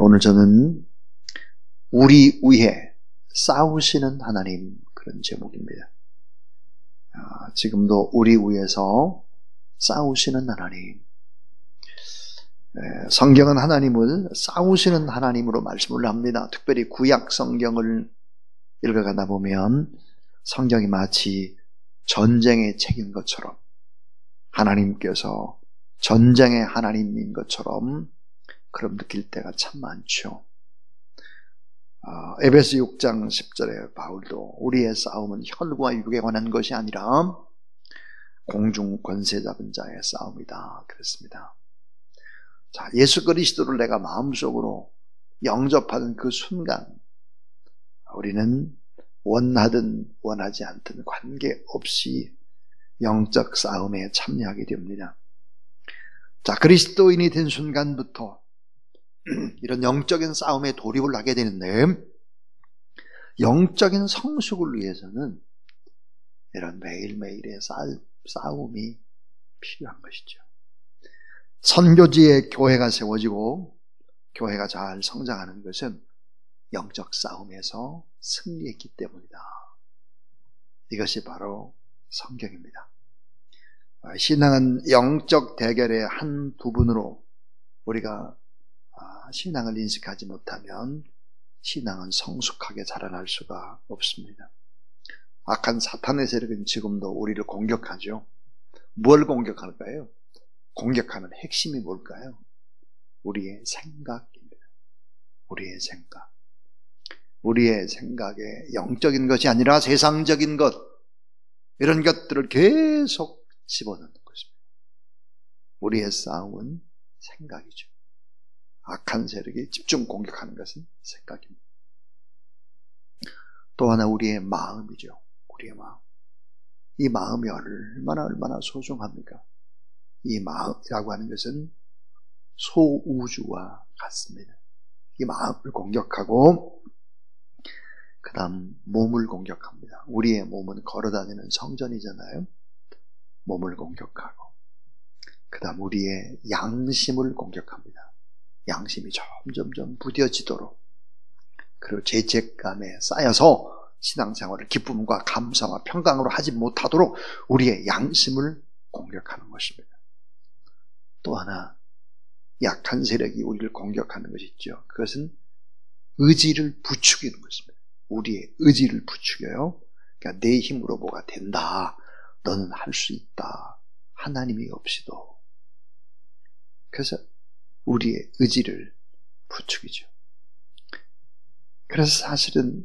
오늘 저는 우리 위해 싸우시는 하나님, 그런 제목입니다. 지금도 우리 위해서 싸우시는 하나님. 성경은 하나님을 싸우시는 하나님으로 말씀을 합니다. 특별히 구약 성경을 읽어가다 보면 성경이 마치 전쟁의 책인 것처럼, 하나님께서 전쟁의 하나님인 것처럼 그럼 느낄 때가 참 많죠. 에베소 6장 10절에 바울도 우리의 싸움은 혈과 육에 관한 것이 아니라 공중 권세 잡은 자의 싸움이다 그랬습니다. 자, 예수 그리스도를 내가 마음속으로 영접하는 그 순간 우리는 원하든 원하지 않든 관계없이 영적 싸움에 참여하게 됩니다. 자, 그리스도인이 된 순간부터 이런 영적인 싸움에 돌입을 하게 되는데, 영적인 성숙을 위해서는 이런 매일매일의 싸움이 필요한 것이죠. 선교지에 교회가 세워지고 교회가 잘 성장하는 것은 영적 싸움에서 승리했기 때문이다. 이것이 바로 성경입니다. 신앙은 영적 대결의 한 부분으로 우리가 신앙을 인식하지 못하면 신앙은 성숙하게 자라날 수가 없습니다. 악한 사탄의 세력은 지금도 우리를 공격하죠. 뭘 공격할까요? 공격하는 핵심이 뭘까요? 우리의 생각입니다. 우리의 생각. 우리의 생각에 영적인 것이 아니라 세상적인 것, 이런 것들을 계속 집어넣는 것입니다. 우리의 싸움은 생각이죠. 악한 세력이 집중 공격하는 것은 생각입니다. 또 하나 우리의 마음이죠. 우리의 마음. 이 마음이 얼마나 소중합니까? 이 마음이라고 하는 것은 소우주와 같습니다. 이 마음을 공격하고 그 다음 몸을 공격합니다. 우리의 몸은 걸어다니는 성전이잖아요. 몸을 공격하고 그 다음 우리의 양심을 공격합니다. 양심이 점점 부뎌지도록, 그리고 죄책감에 쌓여서 신앙생활을 기쁨과 감사와 평강으로 하지 못하도록 우리의 양심을 공격하는 것입니다. 또 하나 약한 세력이 우리를 공격하는 것이 있죠. 그것은 의지를 부추기는 것입니다. 우리의 의지를 부추겨요. 그러니까 내 힘으로 뭐가 된다, 너는 할 수 있다, 하나님이 없이도. 그래서 우리의 의지를 부추기죠. 그래서 사실은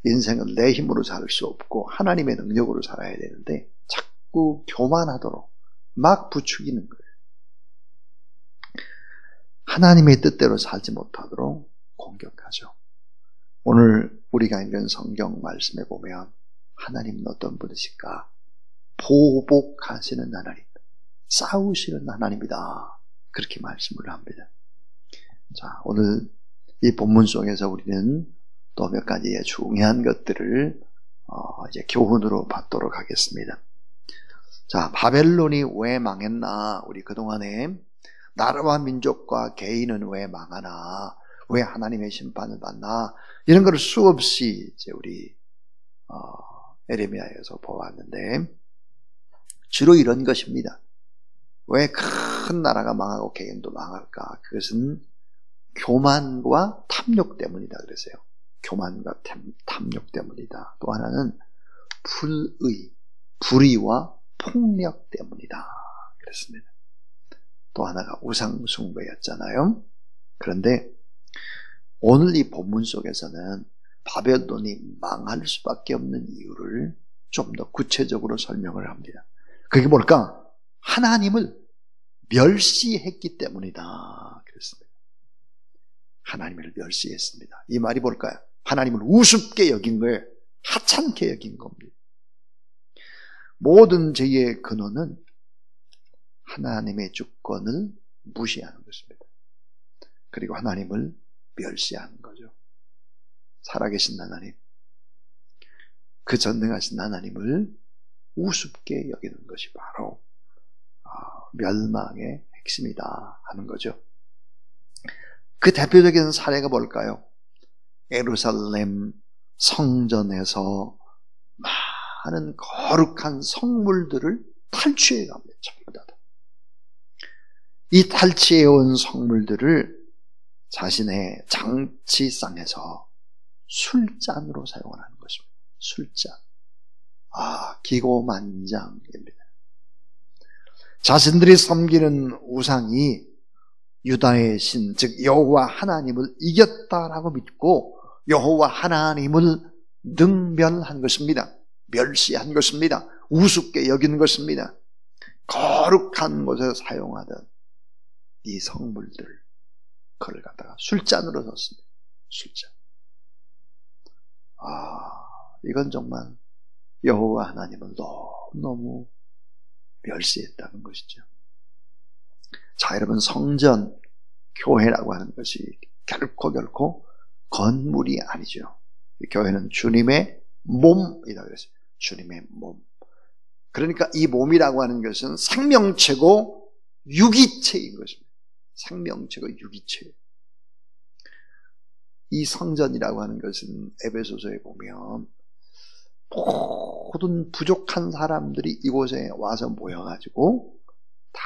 인생은 내 힘으로 살 수 없고 하나님의 능력으로 살아야 되는데 자꾸 교만하도록 막 부추기는 거예요. 하나님의 뜻대로 살지 못하도록 공격하죠. 오늘 우리가 읽은 성경 말씀에 보면 하나님은 어떤 분이실까? 보복하시는 하나님, 싸우시는 하나님이다, 그렇게 말씀을 합니다. 자, 오늘 이 본문 속에서 우리는 또 몇 가지의 중요한 것들을 이제 교훈으로 받도록 하겠습니다. 자, 바벨론이 왜 망했나? 우리 그동안에 나라와 민족과 개인은 왜 망하나? 왜 하나님의 심판을 받나? 이런 걸 수없이 이제 우리 에레미야에서 보았는데 주로 이런 것입니다. 왜 큰 나라가 망하고 개인도 망할까? 그것은 교만과 탐욕 때문이다 그랬어요. 교만과 탐욕 때문이다. 또 하나는 불의와 폭력 때문이다 그랬습니다. 또 하나가 우상숭배였잖아요. 그런데 오늘 이 본문 속에서는 바벨론이 망할 수밖에 없는 이유를 좀 더 구체적으로 설명을 합니다. 그게 뭘까? 하나님을 멸시했기 때문이다 그랬습니다. 하나님을 멸시했습니다. 이 말이 뭘까요? 하나님을 우습게 여긴 거예요. 하찮게 여긴 겁니다. 모든 죄의 근원은 하나님의 주권을 무시하는 것입니다. 그리고 하나님을 멸시하는 거죠. 살아계신 하나님, 그 전능하신 하나님을 우습게 여기는 것이 바로 멸망의 핵심이다 하는 거죠. 그 대표적인 사례가 뭘까요? 예루살렘 성전에서 많은 거룩한 성물들을 탈취해 갑니다. 전부 다. 이 탈취해 온 성물들을 자신의 장치상에서 술잔으로 사용을 하는 것입니다. 술잔. 기고만장입니다. 자신들이 섬기는 우상이 유다의 신, 즉 여호와 하나님을 이겼다라고 믿고 여호와 하나님을 능멸한 것입니다. 멸시한 것입니다. 우습게 여긴 것입니다. 거룩한 곳에 사용하던 이 성물들, 그걸 갖다가 술잔으로 썼습니다. 술잔. 이건 정말 여호와 하나님을 너무너무 멸시했다는 것이죠. 자, 여러분, 성전, 교회라고 하는 것이 결코 건물이 아니죠. 교회는 주님의 몸이라고 그랬어요. 주님의 몸. 그러니까 이 몸이라고 하는 것은 생명체고 유기체인 것입니다. 생명체고 유기체. 이 성전이라고 하는 것은 에베소서에 보면 모든 부족한 사람들이 이곳에 와서 모여가지고 다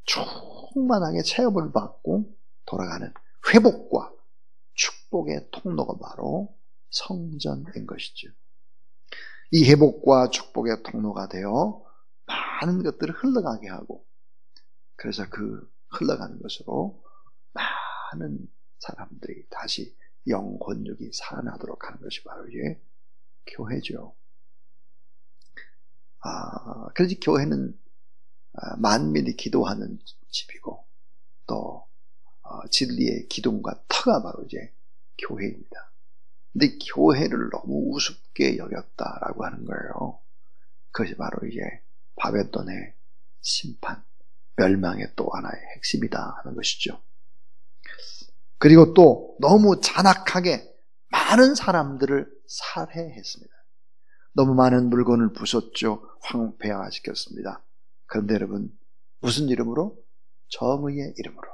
충만하게 체험을 받고 돌아가는 회복과 축복의 통로가 바로 성전인 것이죠. 이 회복과 축복의 통로가 되어 많은 것들을 흘러가게 하고, 그래서 그 흘러가는 것으로 많은 사람들이 다시 영혼력이 살아나도록 하는 것이 바로 이제 교회죠. 그래서 교회는 만민이 기도하는 집이고, 또 진리의 기둥과 터가 바로 이제 교회입니다. 근데 교회를 너무 우습게 여겼다라고 하는 거예요. 그것이 바로 이제 바벨론의 심판, 멸망의 또 하나의 핵심이다 하는 것이죠. 그리고 또 너무 잔악하게 많은 사람들을 살해했습니다. 너무 많은 물건을 부쉈죠. 황폐화시켰습니다. 그런데 여러분, 무슨 이름으로? 정의의 이름으로.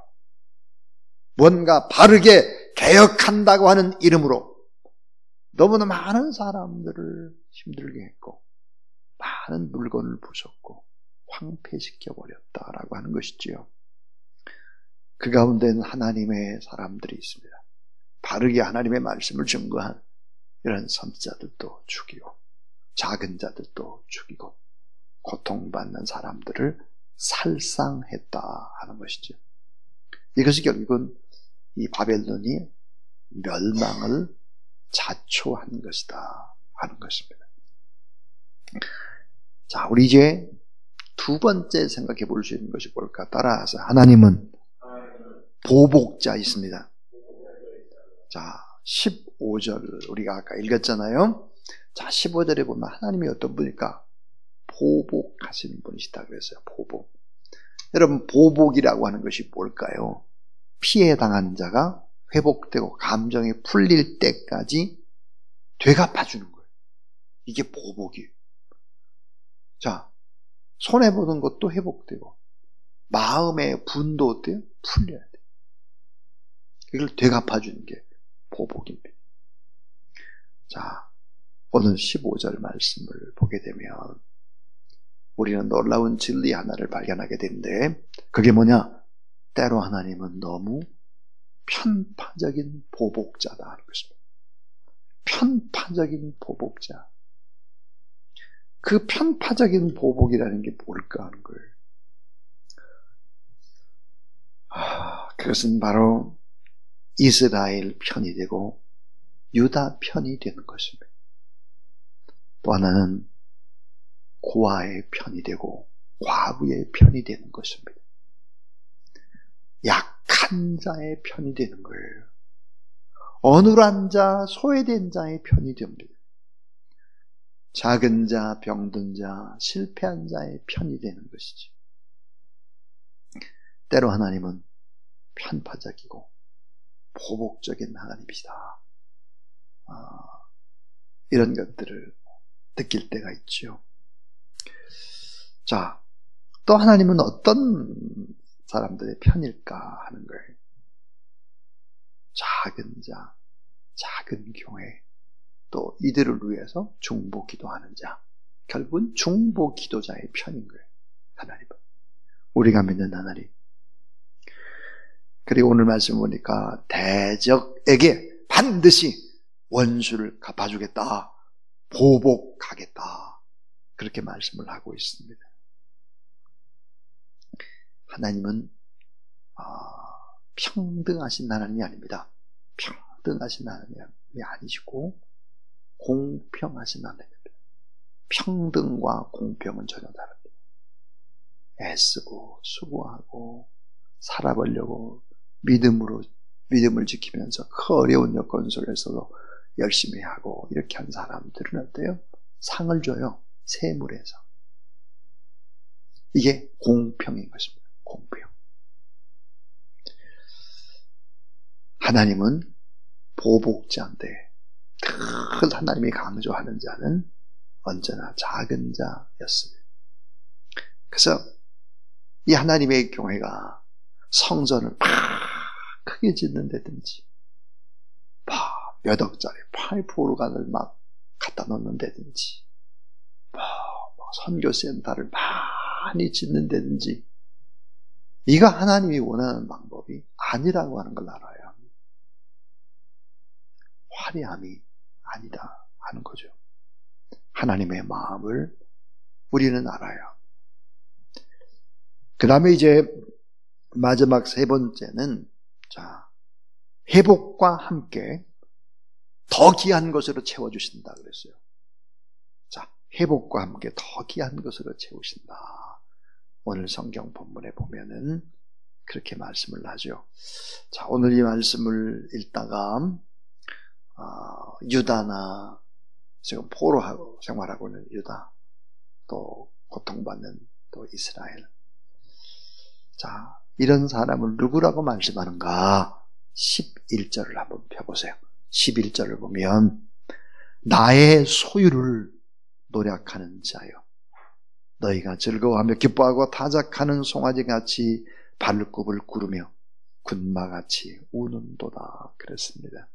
뭔가 바르게 개혁한다고 하는 이름으로 너무나 많은 사람들을 힘들게 했고, 많은 물건을 부쉈고 황폐시켜버렸다라고 하는 것이지요. 그 가운데는 하나님의 사람들이 있습니다. 바르게 하나님의 말씀을 증거한 이런 선지자들도 죽이고, 작은 자들도 죽이고, 고통받는 사람들을 살상했다 하는 것이죠. 이것이 결국은 이 바벨론이 멸망을 자초한 것이다 하는 것입니다. 자, 우리 이제 두 번째 생각해 볼 수 있는 것이 뭘까? 따라서 하나님은 보복자이십니다. 자, 15절 우리가 아까 읽었잖아요. 자, 15절에 보면 하나님이 어떤 분일까? 보복하시는 분이시다 그랬어요. 보복. 여러분, 보복이라고 하는 것이 뭘까요? 피해 당한 자가 회복되고 감정이 풀릴 때까지 되갚아주는 거예요. 이게 보복이에요. 자, 손해보는 것도 회복되고 마음의 분도 어때요? 풀려야 돼요. 이걸 되갚아주는 게 보복입니다. 자, 오늘 15절 말씀을 보게 되면 우리는 놀라운 진리 하나를 발견하게 되는데, 그게 뭐냐? 때로 하나님은 너무 편파적인 보복자다 하는 것입니다. 편파적인 보복자. 그 편파적인 보복이라는 게 뭘까 하는 거예요. 그것은 바로 이스라엘 편이 되고 유다 편이 되는 것입니다. 또 하나는 고아의 편이 되고 과부의 편이 되는 것입니다. 약한 자의 편이 되는 거예요. 어눌한 자, 소외된 자의 편이 됩니다. 작은 자, 병든 자, 실패한 자의 편이 되는 것이지. 때로 하나님은 편파적이고 보복적인 하나님이시다. 이런 것들을 느낄 때가 있죠. 자, 또 하나님은 어떤 사람들의 편일까 하는 거예요. 작은 자, 작은 교회, 또 이들을 위해서 중보 기도하는 자, 결국은 중보 기도자의 편인 거예요. 하나님은. 우리가 믿는 하나님. 그리고 오늘 말씀 보니까 대적에게 반드시 원수를 갚아주겠다. 보복하겠다. 그렇게 말씀을 하고 있습니다. 하나님은 평등하신 하나님이 아닙니다. 평등하신 하나님이 아니시고 공평하신 하나님입니다. 평등과 공평은 전혀 다릅니다. 애쓰고 수고하고 살아보려고 믿음을 지키면서 그 어려운 여건 속에서도 열심히 하고 이렇게 한 사람들은 어때요? 상을 줘요. 세물에서. 이게 공평인 것입니다. 공평. 하나님은 보복자인데 늘 하나님이 강조하는 자는 언제나 작은 자였습니다. 그래서 이 하나님의 교회가 성전을 크게 짓는다든지 몇 억짜리 파이프오르간을 막 갖다 놓는다든지 선교센터를 많이 짓는다든지 이거 하나님이 원하는 방법이 아니라고 하는 걸 알아야 합니다. 화려함이 아니다 하는 거죠. 하나님의 마음을 우리는 알아야 합니다. 그 다음에 이제 마지막 세 번째는 회복과 함께 더 귀한 것으로 채워주신다 그랬어요. 회복과 함께 더 귀한 것으로 채우신다. 오늘 성경 본문에 보면은 그렇게 말씀을 하죠. 오늘 이 말씀을 읽다가 유다나 지금 포로하고 생활하고 있는 유다, 또 고통받는 또 이스라엘. 이런 사람을 누구라고 말씀하는가? 11절을 한번 펴보세요. 11절을 보면 나의 소유를 노력하는 자요. 너희가 즐거워하며 기뻐하고 타작하는 송아지같이 발굽을 구르며 군마같이 우는도다 그랬습니다.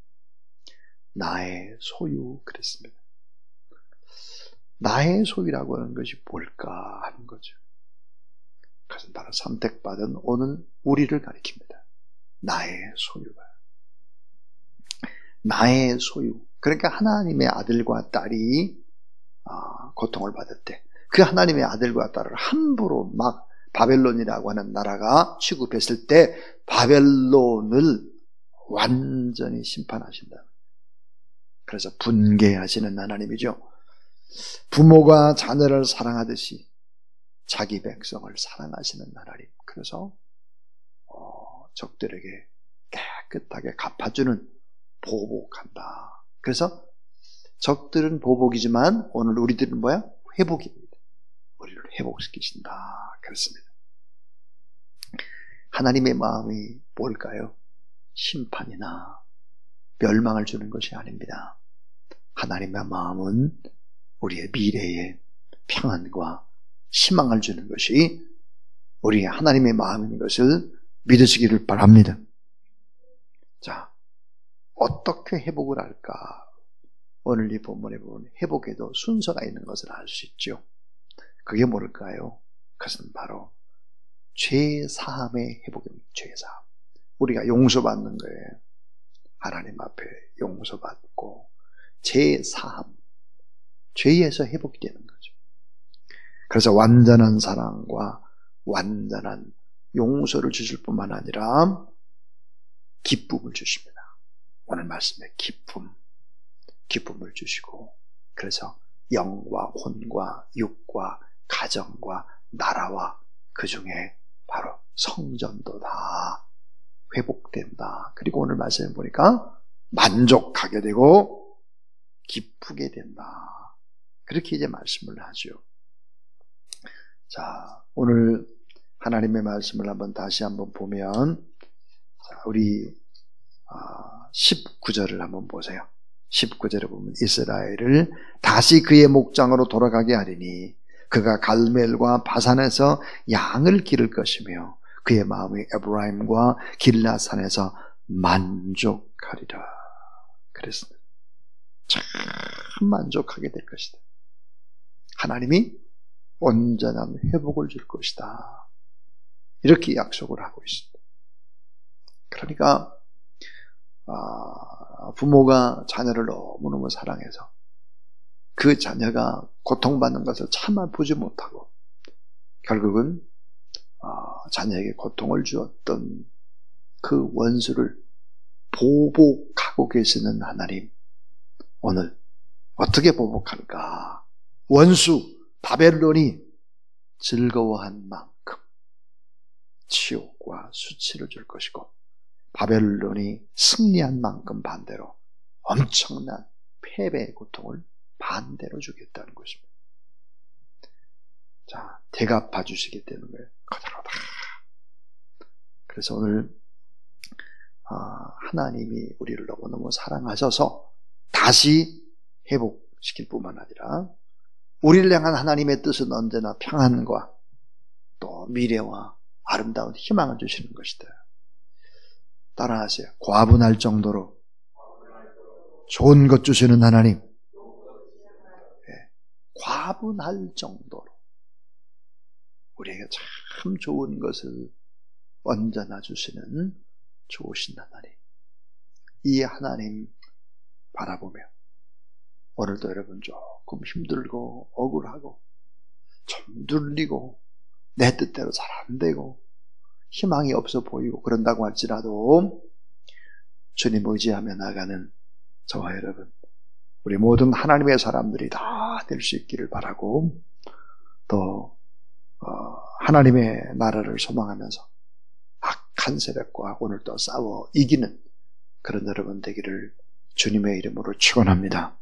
나의 소유 그랬습니다. 나의 소유라고 하는 것이 뭘까 하는 거죠. 그것은 바로 선택받은 오늘 우리를 가리킵니다. 나의 소유가. 나의 소유. 그러니까 하나님의 아들과 딸이 고통을 받을 때 그 하나님의 아들과 딸을 함부로 막 바벨론이라고 하는 나라가 취급했을 때 바벨론을 완전히 심판하신다. 그래서 분개하시는 하나님이죠. 부모가 자녀를 사랑하듯이 자기 백성을 사랑하시는 하나님. 그래서 적들에게 깨끗하게 갚아주는 보복한다. 그래서 적들은 보복이지만 오늘 우리들은 뭐야? 회복입니다. 우리를 회복시키신다. 그렇습니다. 하나님의 마음이 뭘까요? 심판이나 멸망을 주는 것이 아닙니다. 하나님의 마음은 우리의 미래에 평안과 희망을 주는 것이 우리의 하나님의 마음인 것을 믿으시기를 바랍니다. 어떻게 회복을 할까? 오늘 이 본문에 보면 회복에도 순서가 있는 것을 알 수 있죠. 그게 뭘까요? 그것은 바로 죄사함의 회복입니다. 죄사함. 우리가 용서받는 거예요. 하나님 앞에 용서받고 죄사함. 죄에서 회복이 되는 거죠. 그래서 완전한 사랑과 완전한 용서를 주실 뿐만 아니라 기쁨을 주십니다. 오늘 말씀에 기쁨을 주시고, 그래서 영과 혼과 육과 가정과 나라와 그 중에 바로 성전도 다 회복된다. 그리고 오늘 말씀에 보니까 만족하게 되고 기쁘게 된다. 그렇게 이제 말씀을 하죠. 오늘 하나님의 말씀을 다시 한번 보면, 우리 19절을 한번 보세요. 19절에 보면 이스라엘을 다시 그의 목장으로 돌아가게 하리니 그가 갈멜과 바산에서 양을 기를 것이며 그의 마음이 에브라임과 길라산에서 만족하리라 그랬습니다. 참 만족하게 될 것이다. 하나님이 온전한 회복을 줄 것이다. 이렇게 약속을 하고 있습니다. 그러니까 부모가 자녀를 너무너무 사랑해서 그 자녀가 고통받는 것을 참아 보지 못하고 결국은 자녀에게 고통을 주었던 그 원수를 보복하고 계시는 하나님, 오늘 어떻게 보복할까? 원수 바벨론이 즐거워한 만큼 치욕과 수치를 줄 것이고 바벨론이 승리한 만큼 반대로 엄청난 패배의 고통을 반대로 주겠다는 것입니다. 자, 대갚아 주시기 때문에 그대로다. 그래서 오늘 하나님이 우리를 너무너무 사랑하셔서 다시 회복시킬 뿐만 아니라 우리를 향한 하나님의 뜻은 언제나 평안과 또 미래와 아름다운 희망을 주시는 것이다. 따라하세요. 과분할 정도로 좋은 것 주시는 하나님. 네. 과분할 정도로 우리에게 참 좋은 것을 언제나 주시는 좋으신 하나님. 이 하나님 바라보며 오늘도 여러분 조금 힘들고 억울하고 좀 눌리고 내 뜻대로 잘 안 되고 희망이 없어 보이고 그런다고 할지라도 주님 의지하며 나가는 저와 여러분, 우리 모든 하나님의 사람들이 다 될 수 있기를 바라고 또 하나님의 나라를 소망하면서 악한 세력과 오늘도 싸워 이기는 그런 여러분 되기를 주님의 이름으로 축원합니다.